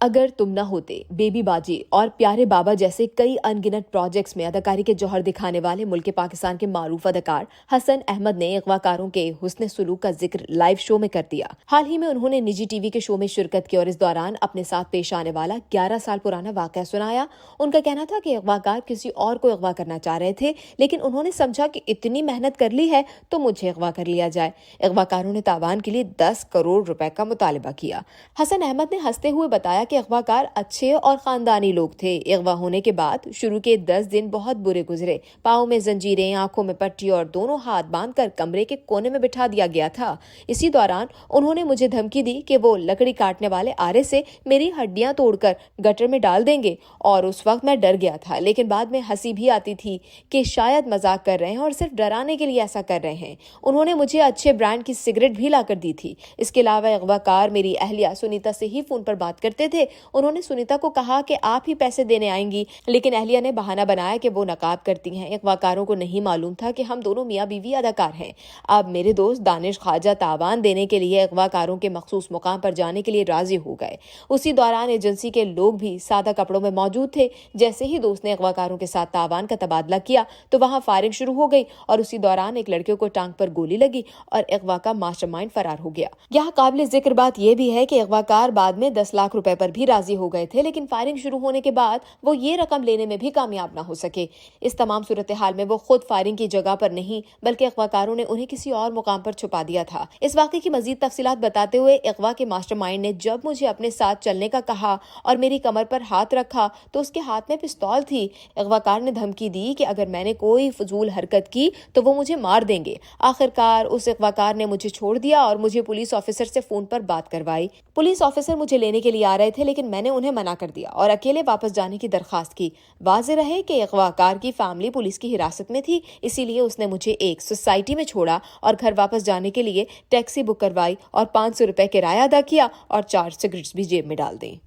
अगर तुम न होते, बेबी बाजी और प्यारे बाबा जैसे कई अनगिनत प्रोजेक्ट्स में अदाकारी के जौहर दिखाने वाले मुल्क पाकिस्तान के मारूफ अदाकार हसन अहमद ने अगवाकारों के हुस्न सुलूक का जिक्र लाइव शो में कर दिया। हाल ही में उन्होंने निजी टीवी के शो में शिरकत की और इस दौरान अपने साथ पेश आने वाला 11 साल पुराना वाकया सुनाया। उनका कहना था कि अगवाकार किसी और को अगवा करना चाह रहे थे, लेकिन उन्होंने समझा कि इतनी मेहनत कर ली है तो मुझे अगवा कर लिया जाए। अगवाकारों ने तावान के लिए 10 करोड़ रुपए का मुतालबा किया। हसन अहमद ने हंसते हुए बताया कि अगवाकार अच्छे और खानदानी लोग थे। अगवा होने के बाद शुरू के 10 दिन बहुत बुरे गुजरे। पाँव में जंजीरें, आंखों में पट्टी और दोनों हाथ बांधकर कमरे के कोने में बिठा दिया गया था। इसी दौरान उन्होंने मुझे धमकी दी कि वो लकड़ी काटने वाले आरे से मेरी हड्डियां तोड़कर गटर में डाल देंगे, और उस वक्त मैं डर गया था, लेकिन बाद में हंसी भी आती थी कि शायद मजाक कर रहे हैं और सिर्फ डराने के लिए ऐसा कर रहे हैं। उन्होंने मुझे अच्छे ब्रांड की सिगरेट भी लाकर दी थी। इसके अलावा अगवाकार मेरी अहलिया सुनीता से ही फोन पर बात करते थे। उन्होंने सुनीता को कहा कि आप ही पैसे देने आएंगी, लेकिन अहलिया ने बहाना बनाया कि वो नकाब करती हैं। अगवाकारों को नहीं मालूम था कि हम दोनों मियाँ बीवी अदाकार हैं। अब मेरे दोस्त दानिश ख्वाजा तावान देने के लिए अगवाकारों के मखसूस मुकाम पर जाने के लिए राजी हो गए। उसी दौरान एजेंसी के लोग भी सादा कपड़ों में मौजूद थे। जैसे ही दोस्त ने अगवाकारों के साथ तावान का तबादला किया तो वहां फायरिंग शुरू हो गई, और उसी दौरान एक लड़के को टांग पर गोली लगी और अगवा का मास्टरमाइंड फरार हो गया। यहाँ काबिल जिक्र बात यह भी है कि अगवाकार बाद में 10 लाख रुपए पर भी राजी हो गए थे, लेकिन फायरिंग शुरू होने के बाद वो ये रकम लेने में भी कामयाब ना हो सके। इस तमाम सूरत हाल में वो खुद फायरिंग की जगह पर नहीं, बल्कि अगवाकारों ने उन्हें किसी और मुकाम पर छुपा दिया था। इस वाकये की मजीद तफसीलात बताते हुए अगवा के मास्टरमाइंड ने जब मुझे अपने साथ चलने का कहा और मेरी कमर पर हाथ रखा तो उसके हाथ में पिस्तौल थी। अगवाकार ने धमकी दी कि अगर मैंने कोई फजूल हरकत की तो वो मुझे मार देंगे। आखिरकार उस अगवाकार ने मुझे छोड़ दिया और मुझे पुलिस ऑफिसर से फोन पर बात करवाई। पुलिस ऑफिसर मुझे लेने के लिए आ रहे थे, लेकिन मैंने उन्हें मना कर दिया और अकेले वापस जाने की दरखास्त की। वाज़े रहे कि अगवाकार की फैमिली पुलिस की हिरासत में थी, इसीलिए उसने मुझे एक सोसाइटी में छोड़ा और घर वापस जाने के लिए टैक्सी बुक करवाई और 500 रुपए किराया अदा किया और 4 सिगरेट्स भी जेब में डाल दी।